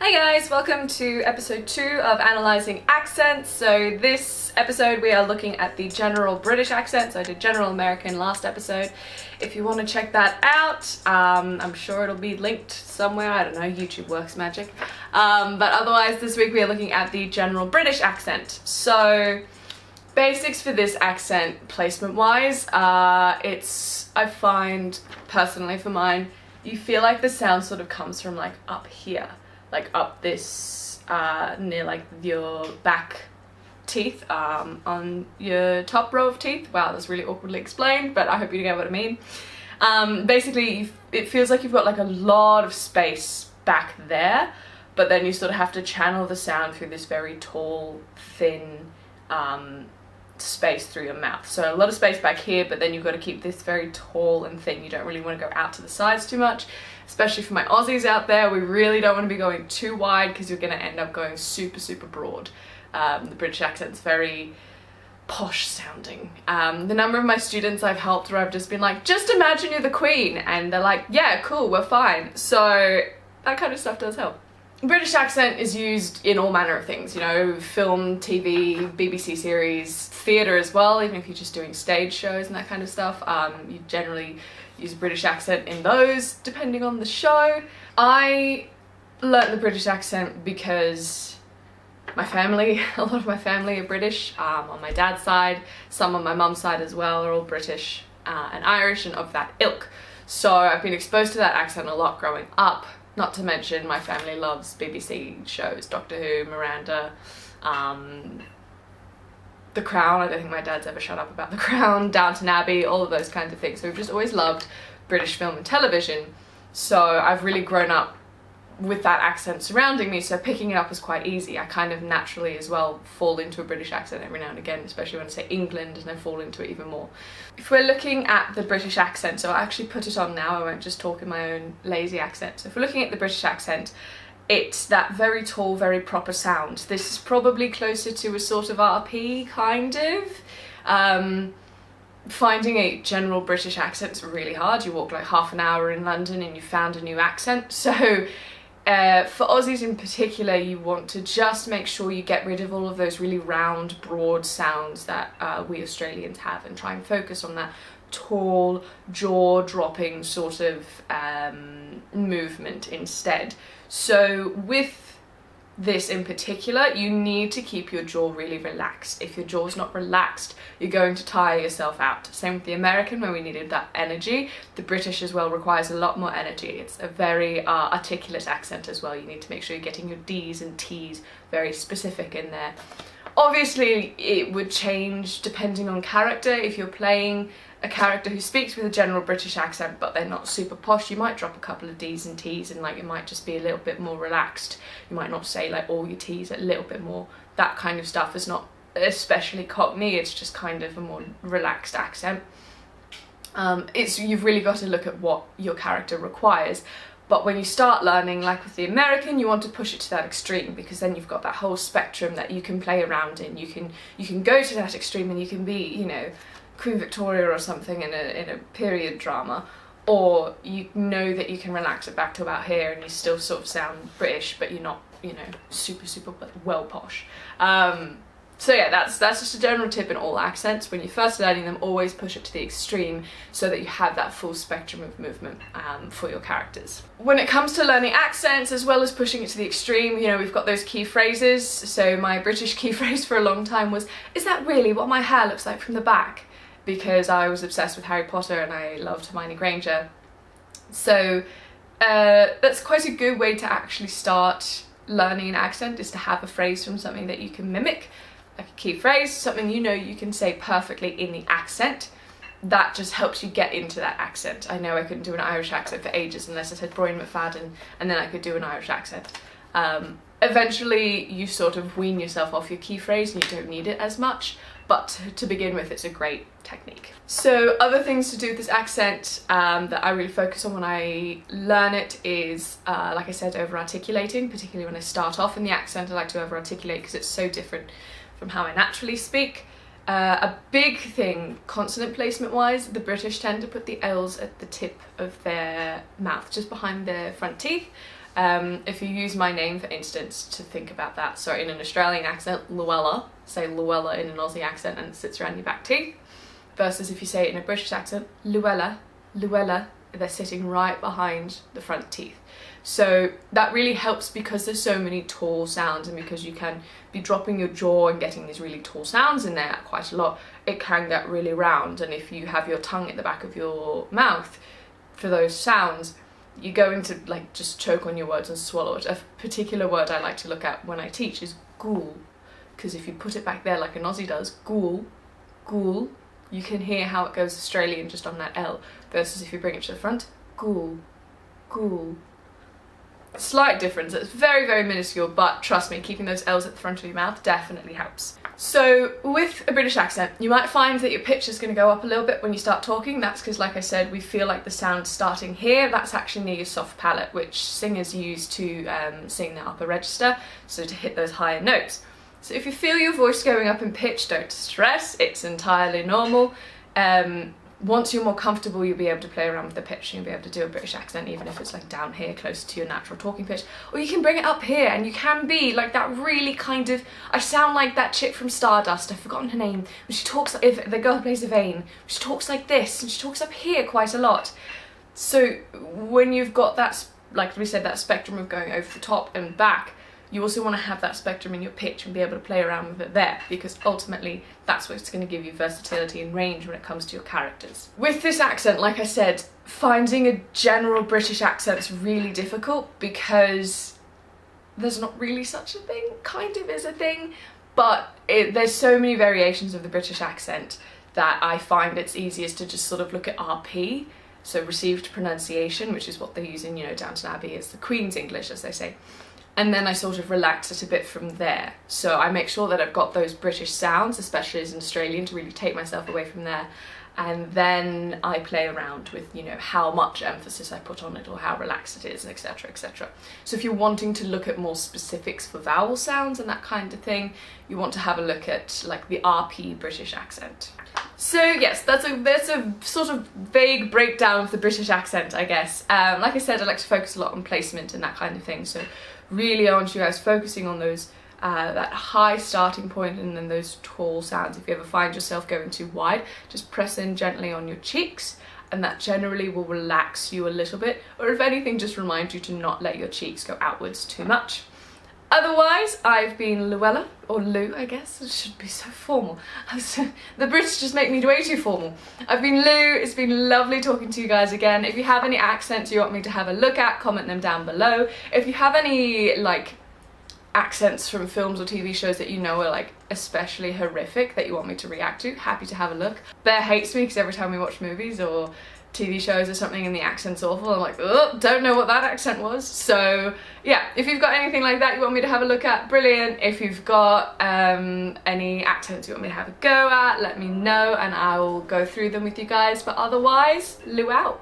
Hi guys, welcome to episode 2 of Analysing Accents. So this episode we are looking at the general British accent. So I did general American last episode. If you want to check that out, I'm sure it'll be linked somewhere. I don't know, YouTube works magic. But otherwise this week we are looking at the general British accent. So basics for this accent placement wise, I find personally for mine, you feel like the sound sort of comes from like up here. Like up this, near like your back teeth, on your top row of teeth. Wow, that's really awkwardly explained, but I hope you get what I mean. Basically, it feels like you've got like a lot of space back there, but then you sort of have to channel the sound through this very tall, thin, space through your mouth. So a lot of space back here, but then you've got to keep this very tall and thin. You don't really want to go out to the sides too much, especially for my Aussies out there. We really don't want to be going too wide because you're going to end up going super broad. The British accent's very posh sounding. The number of my students I've helped where I've just been like, just imagine you're the Queen, and they're like, yeah, cool, we're fine. So that kind of stuff does help. British accent is used in all manner of things, you know, film, TV, BBC series, theatre as well, even if you're just doing stage shows and that kind of stuff. You generally use British accent in those, depending on the show. I learnt the British accent because my family, a lot of my family are British, on my dad's side, some on my mum's side as well are all British and Irish and of that ilk. So I've been exposed to that accent a lot growing up. Not to mention my family loves BBC shows, Doctor Who, Miranda, The Crown. I don't think my dad's ever shut up about The Crown, Downton Abbey, all of those kinds of things. So we've just always loved British film and television. So I've really grown up with that accent surrounding me, so picking it up is quite easy. I kind of naturally as well fall into a British accent every now and again, especially when I say England, and I fall into it even more. If we're looking at the British accent, so I'll actually put it on now, I won't just talk in my own lazy accent. So if we're looking at the British accent, it's that very tall, very proper sound. This is probably closer to a sort of RP, kind of. Finding a general British accent is really hard. You walk like half an hour in London and you found a new accent. So for Aussies in particular, you want to just make sure you get rid of all of those really round, broad sounds that we Australians have, and try and focus on that tall, jaw-dropping sort of movement instead. So with this in particular, you need to keep your jaw really relaxed. If your jaw's not relaxed, you're going to tire yourself out. Same with the American, where we needed that energy. The British as well requires a lot more energy. It's a very articulate accent as well. You need to make sure you're getting your D's and T's very specific in there. Obviously, it would change depending on character. If you're playing a character who speaks with a general British accent but they're not super posh, you might drop a couple of D's and T's, and like it might just be a little bit more relaxed. You might not say like all your T's, a little bit more. That kind of stuff is not especially Cockney, it's just kind of a more relaxed accent. You've really got to look at what your character requires. But when you start learning, like with the American, you want to push it to that extreme, because then you've got that whole spectrum that you can play around in. You can go to that extreme and you can be, you know, Queen Victoria or something in a period drama, or you know that you can relax it back to about here and you still sort of sound British, but you're not, you know, super well posh. So yeah, that's just a general tip in all accents. When you're first learning them, always push it to the extreme so that you have that full spectrum of movement for your characters. When it comes to learning accents, as well as pushing it to the extreme, you know, we've got those key phrases. So my British key phrase for a long time was, "Is that really what my hair looks like from the back?" Because I was obsessed with Harry Potter and I loved Hermione Granger. So that's quite a good way to actually start learning an accent, is to have a phrase from something that you can mimic. Like a key phrase, something you know you can say perfectly in the accent. That just helps you get into that accent. I know I couldn't do an Irish accent for ages unless I said Brian McFadden, and then I could do an Irish accent. Eventually you sort of wean yourself off your key phrase and you don't need it as much, but to begin with it's a great technique. So other things to do with this accent that I really focus on when I learn it is, like I said, over-articulating. Particularly when I start off in the accent, I like to over-articulate because it's so different from how I naturally speak. A big thing, consonant placement wise, the British tend to put the L's at the tip of their mouth, just behind their front teeth. If you use my name, for instance, to think about that, so in an Australian accent, Luella, say Luella in an Aussie accent and it sits around your back teeth, versus if you say it in a British accent, Luella, Luella, they're sitting right behind the front teeth. So that really helps because there's so many tall sounds, and because you can be dropping your jaw and getting these really tall sounds in there quite a lot, it can get really round. And if you have your tongue at the back of your mouth for those sounds, you're going to like just choke on your words and swallow it. A particular word I like to look at when I teach is ghoul, because if you put it back there like an Aussie does, ghoul, ghoul, you can hear how it goes Australian just on that L, versus if you bring it to the front, ghoul, ghoul. Slight difference, it's very, very minuscule, but trust me, keeping those L's at the front of your mouth definitely helps. So with a British accent, you might find that your pitch is going to go up a little bit when you start talking. That's because, like I said, we feel like the sound starting here, that's actually near your soft palate, which singers use to sing the upper register, so to hit those higher notes. So if you feel your voice going up in pitch, don't stress, it's entirely normal. Once you're more comfortable, you'll be able to play around with the pitch and you'll be able to do a British accent, even if it's like down here, closer to your natural talking pitch. Or you can bring it up here and you can be like that really kind of, I sound like that chick from Stardust, I've forgotten her name, when she talks, if the girl who plays Yvain, she talks like this and she talks up here quite a lot. So when you've got that, like we said, that spectrum of going over the top and back, you also want to have that spectrum in your pitch and be able to play around with it there, because ultimately that's what's going to give you versatility and range when it comes to your characters. With this accent, like I said, finding a general British accent is really difficult because there's not really such a thing, kind of is a thing, but there's so many variations of the British accent that I find it's easiest to just sort of look at RP, so received pronunciation, which is what they use in, you know, Downton Abbey, it's the Queen's English, as they say. And then I sort of relax it a bit from there. So I make sure that I've got those British sounds, especially as an Australian, to really take myself away from there. And then I play around with, you know, how much emphasis I put on it or how relaxed it is, etc, etc. So if you're wanting to look at more specifics for vowel sounds and that kind of thing, you want to have a look at like the RP British accent. So yes, that's a sort of vague breakdown of the British accent, I guess. Like I said, I like to focus a lot on placement and that kind of thing. So really I want you guys focusing on those, that high starting point and then those tall sounds. If you ever find yourself going too wide, just press in gently on your cheeks and that generally will relax you a little bit, or if anything, just remind you to not let your cheeks go outwards too much. Otherwise, I've been Luella, or Lou, I guess. It should be so formal. The British just make me way too formal. I've been Lou, it's been lovely talking to you guys again. If you have any accents you want me to have a look at, comment them down below. If you have any, like, accents from films or TV shows that you know are, like, especially horrific that you want me to react to, happy to have a look. Bear hates me because every time we watch movies or TV shows or something and the accent's awful, I'm like, oh, don't know what that accent was. So yeah, if you've got anything like that you want me to have a look at, brilliant. If you've got any accents you want me to have a go at, let me know and I will go through them with you guys. But otherwise, Lou out.